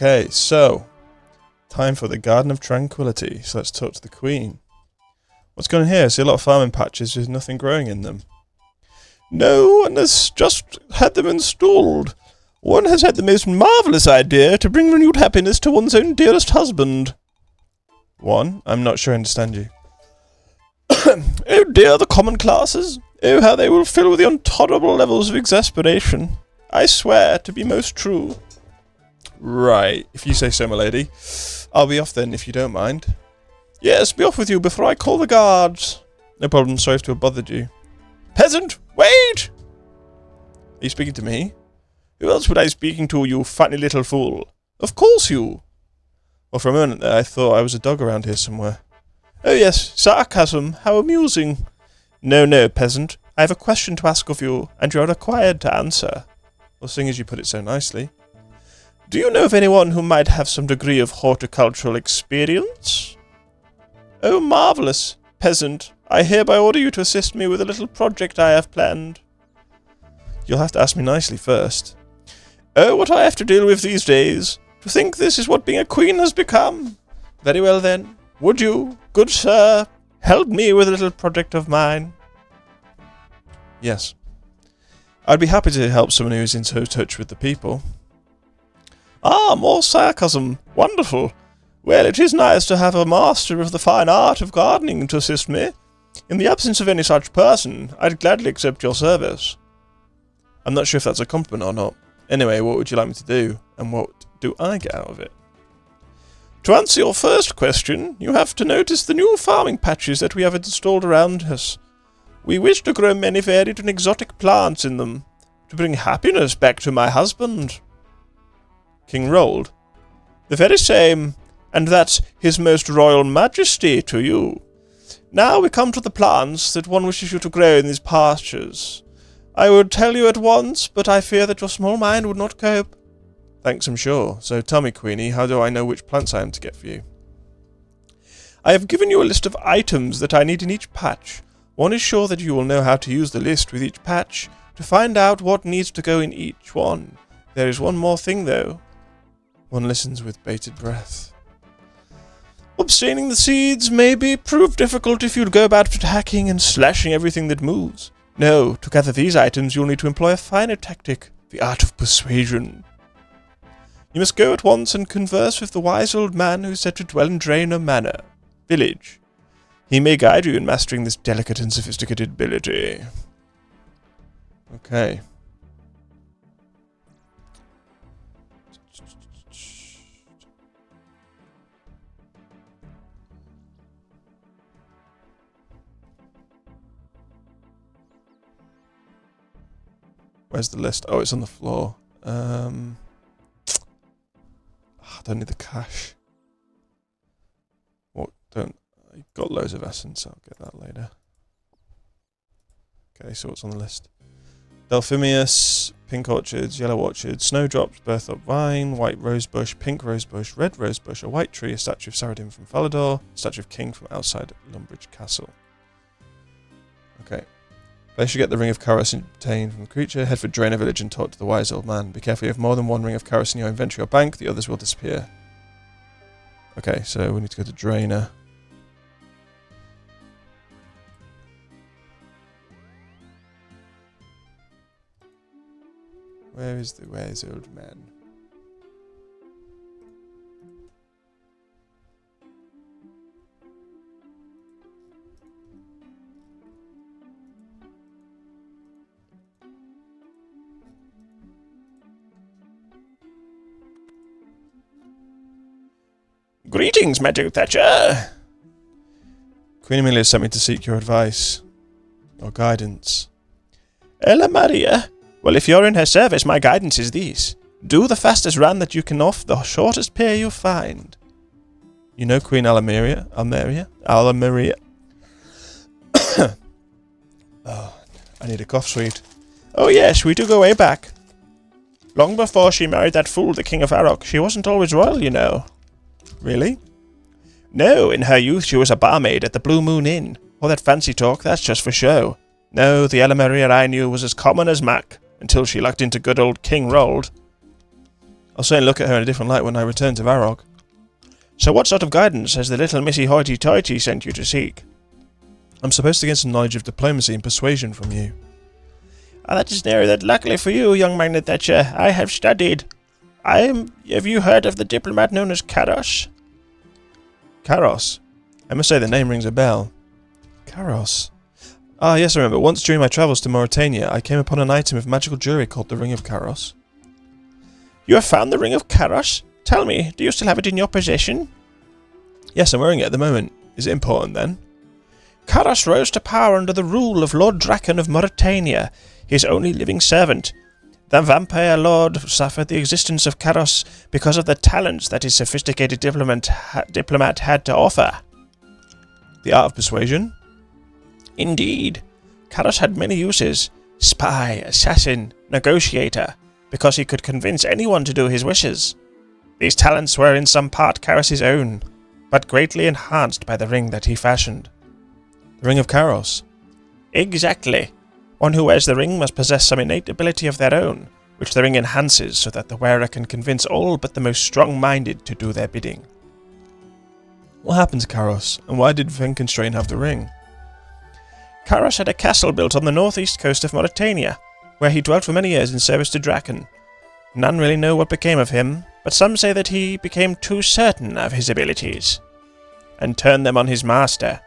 Okay, so time for the Garden of Tranquility. So let's talk to the Queen. What's going on here? I see a lot of farming patches with nothing growing in them. No one has just had them installed. One has had the most marvellous idea to bring renewed happiness to one's own dearest husband. One? I'm not sure I understand you. Oh dear, the common classes. Oh, how they will fill with the intolerable levels of exasperation. I swear to be most true. Right, if you say so, my lady. I'll be off then, if you don't mind. Yes, be off with you before I call the guards. No problem, sorry to have bothered you. Peasant, wait! Are you speaking to me? Who else would I be speaking to, you funny little fool? Of course you. Well, for a moment there, I thought I was a dog around here somewhere. Oh yes, sarcasm, how amusing. No, peasant, I have a question to ask of you, and you are required to answer. Well, seeing as you put it so nicely. Do you know of anyone who might have some degree of horticultural experience? Oh, marvellous. Peasant, I hereby order you to assist me with a little project I have planned. You'll have to ask me nicely first. Oh, what I have to deal with these days. To think this is what being a queen has become. Very well then. Would you, good sir, help me with a little project of mine? Yes. I'd be happy to help someone who is in touch with the people. Ah, more sarcasm. Wonderful. Well, it is nice to have a master of the fine art of gardening to assist me. In the absence of any such person, I'd gladly accept your service. I'm not sure if that's a compliment or not. Anyway, what would you like me to do? And what do I get out of it? To answer your first question, you have to notice the new farming patches that we have installed around us. We wish to grow many varied and exotic plants in them, to bring happiness back to my husband. King Rold? The very same, and that's His Most Royal Majesty to you. Now we come to the plants that one wishes you to grow in these pastures. I would tell you at once, but I fear that your small mind would not cope. Thanks, I'm sure. So tell me, Queenie, how do I know which plants I am to get for you? I have given you a list of items that I need in each patch. One is sure that you will know how to use the list with each patch to find out what needs to go in each one. There is one more thing, though. One listens with bated breath. Obtaining the seeds may prove difficult if you go about hacking and slashing everything that moves. No, to gather these items you'll need to employ a finer tactic, the art of persuasion. You must go at once and converse with the wise old man who is said to dwell in Draenor Manor village. He may guide you in mastering this delicate and sophisticated ability. Okay. Where's the list? Oh, it's on the floor. I don't need the cash. What? I've got loads of essence. I'll get that later. Okay, so what's on the list? Delphimius, pink orchids, yellow orchids, snowdrops, birthdrop vine, white rosebush, pink rosebush, red rosebush, a white tree, a statue of Saradin from Falador, a statue of King from outside Lumbridge Castle. Okay. Place you get the ring of Karos obtained from the creature. Head for Draenor village and talk to the wise old man. Be careful, you have more than one ring of Karos in your inventory or bank. The others will disappear. Okay, so we need to go to Draenor. Where's the wise old man? Greetings, Magic Thatcher. Queen Amelia sent me to seek your advice. Or guidance. Ella Maria? Well, if you're in her service, my guidance is this. Do the fastest run that you can off the shortest pier you find. You know Queen Almeria? Almeria. Oh, I need a cough sweet. Oh yes, we do go way back. Long before she married that fool, the King of Arok, she wasn't always royal, you know. Really? No, in her youth she was a barmaid at the Blue Moon Inn. All that fancy talk, that's just for show. No, the Ella Maria I knew was as common as mac, until she lucked into good old King Rold. I'll certainly look at her in a different light when I return to Varrock. So what sort of guidance has the little Missy Hoity-Toity sent you to seek? I'm supposed to get some knowledge of diplomacy and persuasion from you. That is an area that, luckily for you, young Magnet Thatcher, I have studied. Have you heard of the diplomat known as Karos? Karos? I must say the name rings a bell. Karos? Ah, yes, I remember. Once during my travels to Mauritania, I came upon an item of magical jewellery called the Ring of Karos. You have found the Ring of Karos? Tell me, do you still have it in your possession? Yes, I'm wearing it at the moment. Is it important then? Karos rose to power under the rule of Lord Draken of Mauritania, his only living servant. The vampire lord suffered the existence of Karos because of the talents that his sophisticated diplomat had to offer. The art of persuasion? Indeed. Karos had many uses: spy, assassin, negotiator, because he could convince anyone to do his wishes. These talents were in some part Karos's own, but greatly enhanced by the ring that he fashioned. The Ring of Karos? Exactly. One who wears the ring must possess some innate ability of their own, which the ring enhances so that the wearer can convince all but the most strong-minded to do their bidding. What happened to Karos, and why did Finkenstrain have the ring? Karos had a castle built on the northeast coast of Mauritania, where he dwelt for many years in service to Draken. None really know what became of him, but some say that he became too certain of his abilities, and turned them on his master.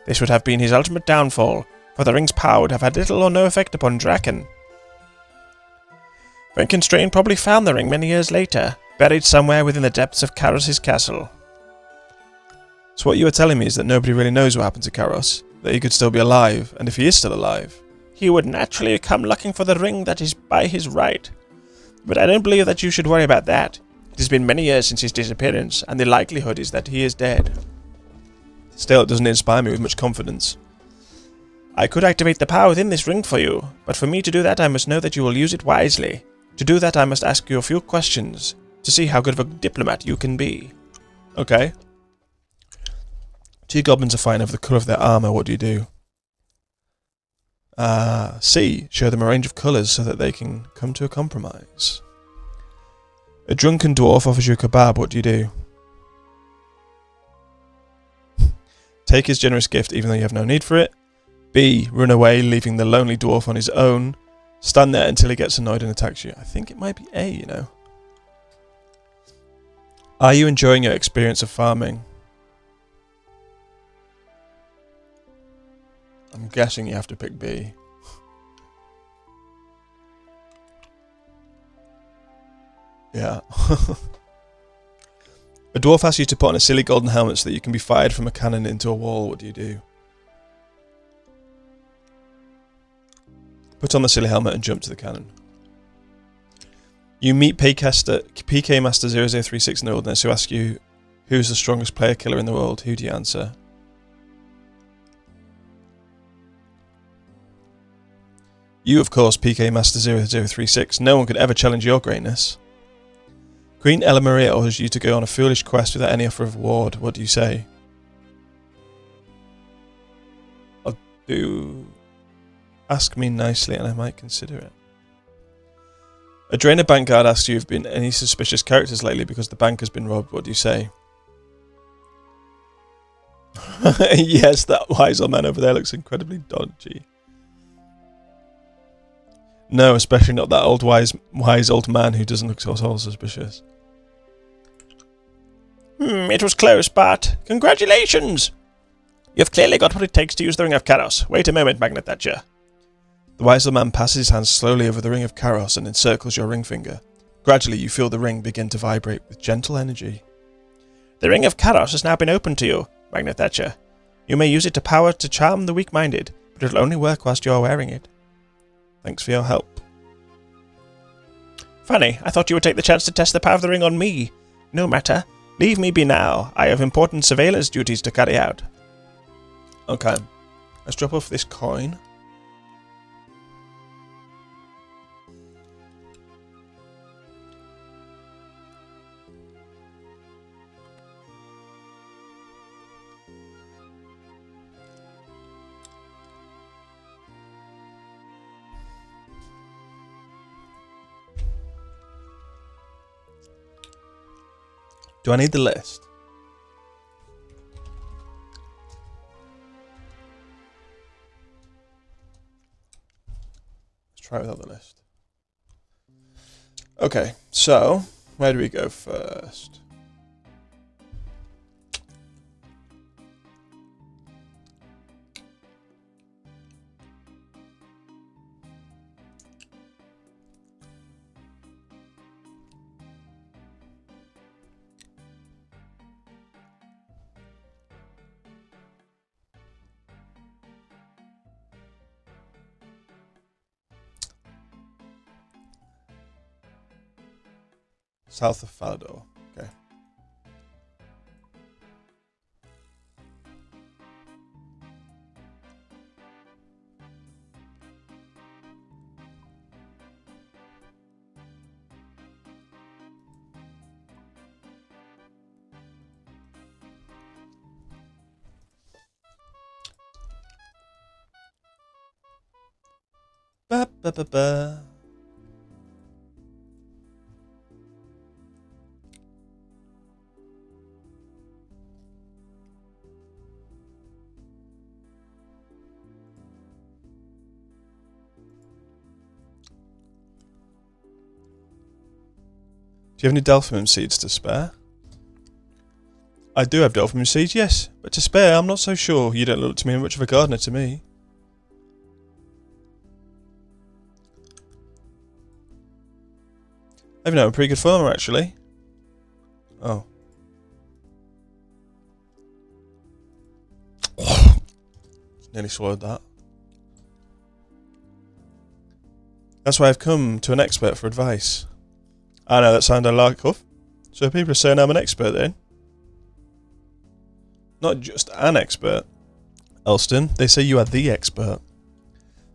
This would have been his ultimate downfall, for the ring's power would have had little or no effect upon Draken. Finkenstrain probably found the ring many years later, buried somewhere within the depths of Karos's castle. So what you are telling me is that nobody really knows what happened to Karos, that he could still be alive, and if he is still alive, he would naturally come looking for the ring that is by his right. But I don't believe that you should worry about that. It has been many years since his disappearance, and the likelihood is that he is dead. Still, it doesn't inspire me with much confidence. I could activate the power within this ring for you, but for me to do that I must know that you will use it wisely. To do that I must ask you a few questions, to see how good of a diplomat you can be. Okay. Two goblins are fighting over the colour of their armour, what do you do? C. Show them a range of colours so that they can come to a compromise. A drunken dwarf offers you a kebab, what do you do? Take his generous gift even though you have no need for it. B. Run away, leaving the lonely dwarf on his own. Stand there until he gets annoyed and attacks you. I think it might be A, you know. Are you enjoying your experience of farming? I'm guessing you have to pick B. Yeah. A dwarf asks you to put on a silly golden helmet so that you can be fired from a cannon into a wall. What do you do? Put on the silly helmet and jump to the cannon. You meet PK Master 0036 in the wilderness who asks you who's the strongest player killer in the world. Who do you answer? You, of course, PK Master 0036. No one could ever challenge your greatness. Queen Ella Maria orders you to go on a foolish quest without any offer of reward. What do you say? I'll do... Ask me nicely and I might consider it. A Draenor bank guard asks you if there have been any suspicious characters lately because the bank has been robbed. What do you say? Yes, that wise old man over there looks incredibly dodgy. No, especially not that old wise old man who doesn't look so at all suspicious. It was close, but congratulations! You've clearly got what it takes to use the Ring of Karos. Wait a moment, Magnet Thatcher. The wise old man passes his hands slowly over the Ring of Karos and encircles your ring finger. Gradually, you feel the ring begin to vibrate with gentle energy. The Ring of Karos has now been opened to you, Magnet Thatcher. You may use it to charm the weak-minded, but it will only work whilst you are wearing it. Thanks for your help. Funny, I thought you would take the chance to test the power of the ring on me. No matter. Leave me be now. I have important surveillance duties to carry out. Okay. Let's drop off this coin. Do I need the list? Let's try it without the list. Okay, so where do we go first? South of Falador. Okay. Ba ba ba ba. Do you have any delphinium seeds to spare? I do have delphinium seeds, yes, but to spare, I'm not so sure. You don't look to me much of a gardener to me. I know, I'm a pretty good farmer, actually. Oh. Nearly swallowed that. That's why I've come to an expert for advice. I know that sounded like huff. So people are saying I'm an expert then? Not just an expert. Elston, they say you are the expert.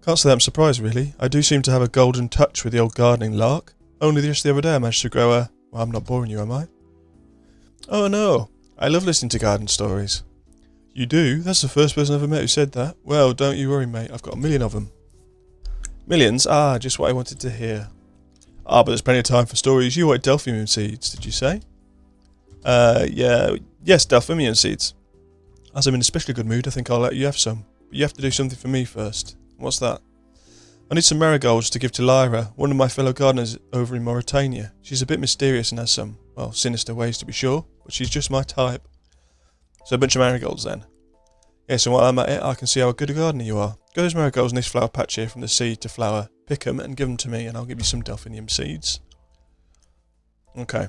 Can't say that I'm surprised, really. I do seem to have a golden touch with the old gardening lark. Only just the other day I managed to grow a... Well, I'm not boring you, am I? Oh no, I love listening to garden stories. You do? That's the first person I've ever met who said that. Well, don't you worry, mate. I've got a million of them. Millions? Ah, just what I wanted to hear. Ah, but there's plenty of time for stories. You wanted delphinium seeds, did you say? Yeah. Yes, delphinium seeds. As I'm in a especially good mood, I think I'll let you have some. But you have to do something for me first. What's that? I need some marigolds to give to Lyra, one of my fellow gardeners over in Mauritania. She's a bit mysterious and has some, well, sinister ways to be sure, but she's just my type. So a bunch of marigolds then. Yes, and while I'm at it, I can see how good a gardener you are. Go those marigolds in this flower patch here from the seed to flower. Pick them and give them to me, and I'll give you some delphinium seeds. Okay.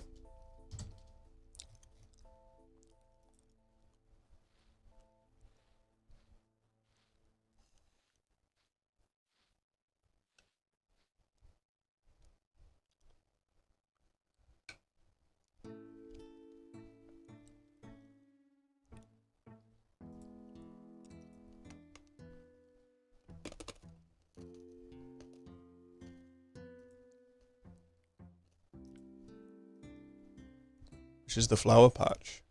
Which is the flower patch.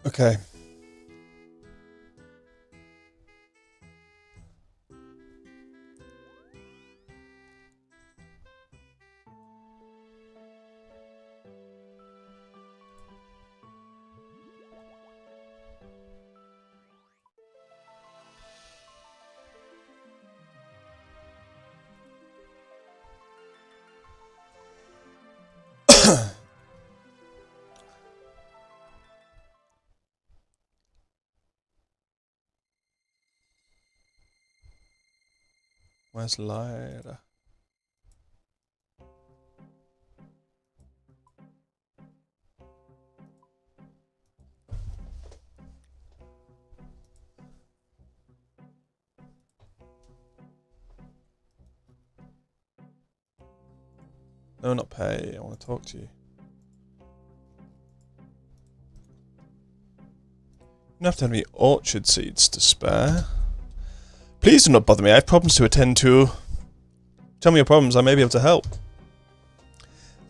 Okay. Where's Lyra? No, not pay. I want to talk to you. You don't have to have any orchard seeds to spare. Please do not bother me. I have problems to attend to. Tell me your problems. I may be able to help.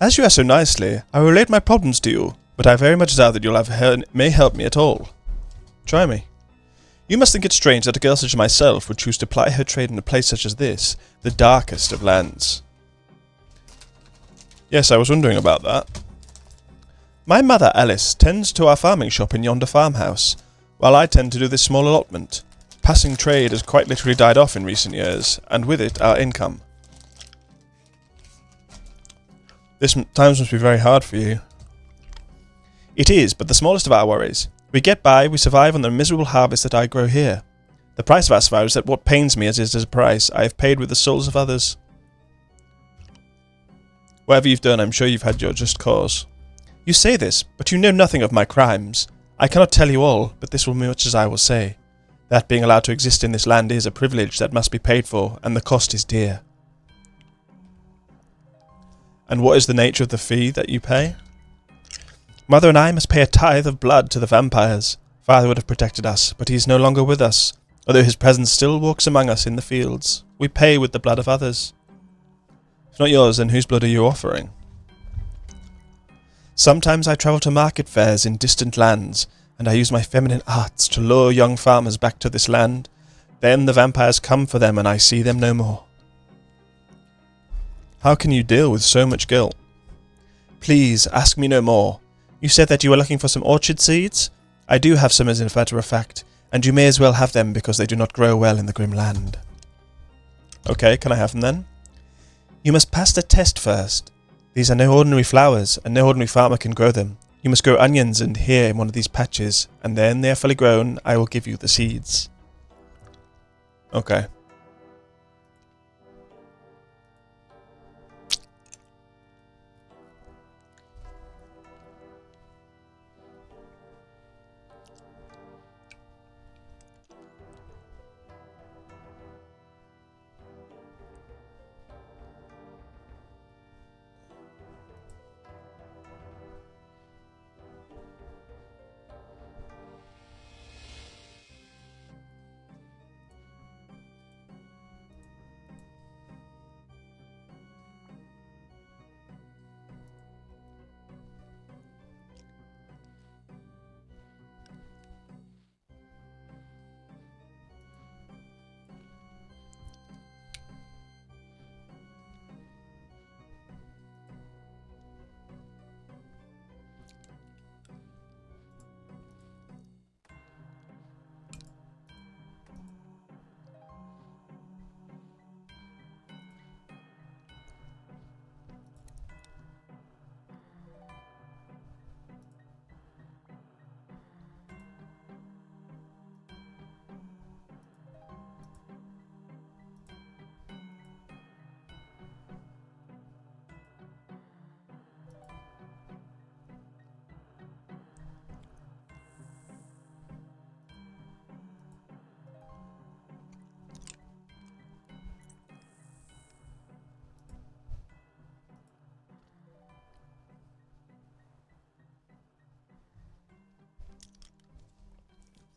As you ask so nicely, I will relate my problems to you, but I very much doubt that you'll may help me at all. Try me. You must think it strange that a girl such as myself would choose to ply her trade in a place such as this, the darkest of lands. Yes, I was wondering about that. My mother, Alice, tends to our farming shop in yonder farmhouse, while I tend to do this small allotment. Passing trade has quite literally died off in recent years, and with it, our income. Times must be very hard for you. It is, but the smallest of our worries. We get by, we survive on the miserable harvest that I grow here. The price of our survival is that what pains me as is a price I have paid with the souls of others. Whatever you've done, I'm sure you've had your just cause. You say this, but you know nothing of my crimes. I cannot tell you all, but this will be much as I will say. That being allowed to exist in this land is a privilege that must be paid for, and the cost is dear. And what is the nature of the fee that you pay? Mother and I must pay a tithe of blood to the vampires. Father would have protected us, but he is no longer with us, although his presence still walks among us in the fields. We pay with the blood of others. If not yours, then whose blood are you offering? Sometimes I travel to market fairs in distant lands, and I use my feminine arts to lure young farmers back to this land. Then the vampires come for them, and I see them no more. How can you deal with so much guilt? Please, ask me no more. You said that you were looking for some orchard seeds? I do have some as a matter of fact, and you may as well have them because they do not grow well in the grim land. Okay, can I have them then? You must pass the test first. These are no ordinary flowers, and no ordinary farmer can grow them. You must grow onions and here in one of these patches, and then they are fully grown, I will give you the seeds. Okay.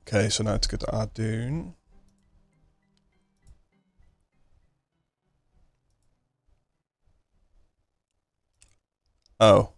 Okay, so now to go to Ardoon. Oh.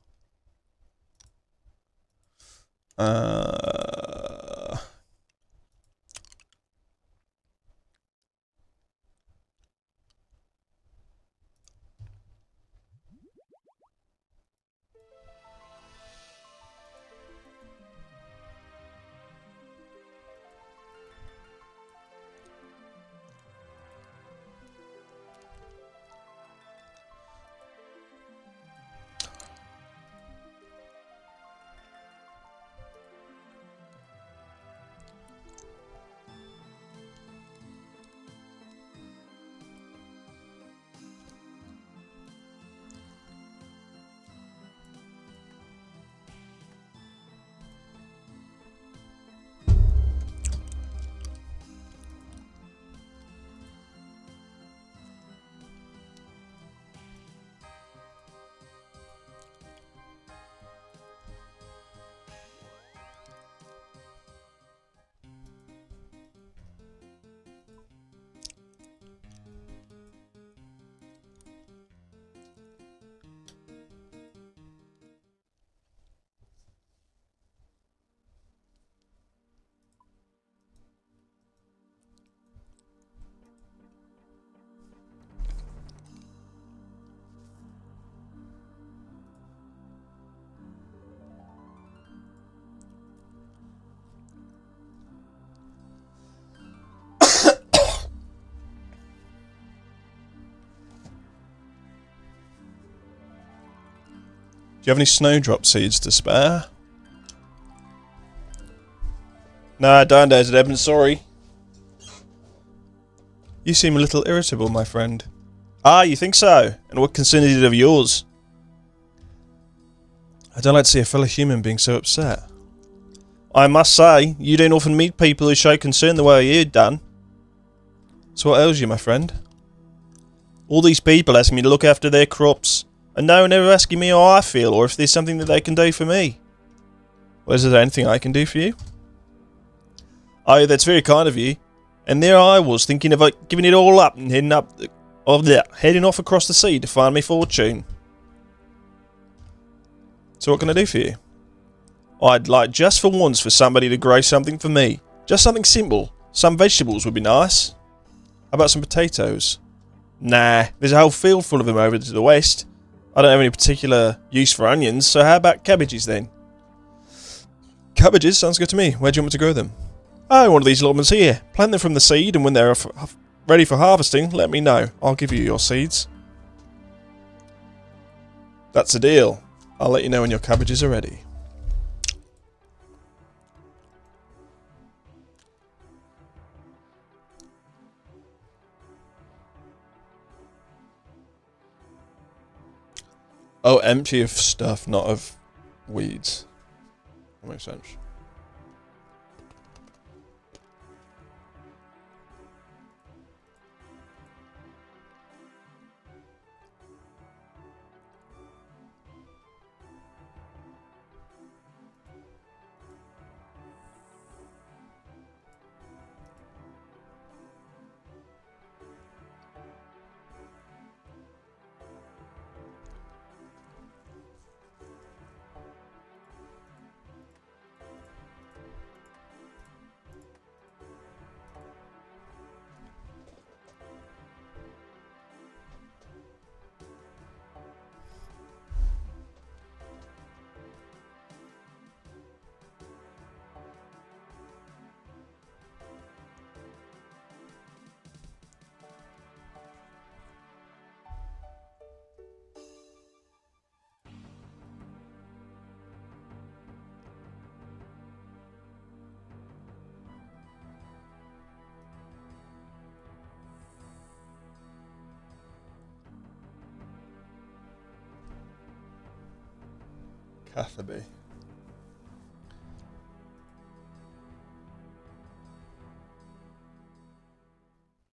you have any snowdrop seeds to spare? No, I don't, Edmund, sorry. You seem a little irritable, my friend. Ah, you think so? And what concern is it of yours? I don't like to see a fellow human being so upset. I must say, you don't often meet people who show concern the way you've done. So what ails you, my friend? All these people asking me to look after their crops, and no one ever asking me how I feel or if there's something that they can do for me. Well, is there anything I can do for you? Oh, that's very kind of you. And there I was, thinking of giving it all up and heading off across the sea to find me fortune. So what can I do for you? I'd like just for once for somebody to grow something for me. Just something simple. Some vegetables would be nice. How about some potatoes? Nah, there's a whole field full of them over to the west. I don't have any particular use for onions, so how about cabbages then? Cabbages sounds good to me. Where do you want me to grow them? Oh, one of these allotments here. Plant them from the seed, and when they're ready for harvesting, let me know. I'll give you your seeds. That's a deal. I'll let you know when your cabbages are ready. Oh, empty of stuff, not of weeds. That makes sense. Catherby.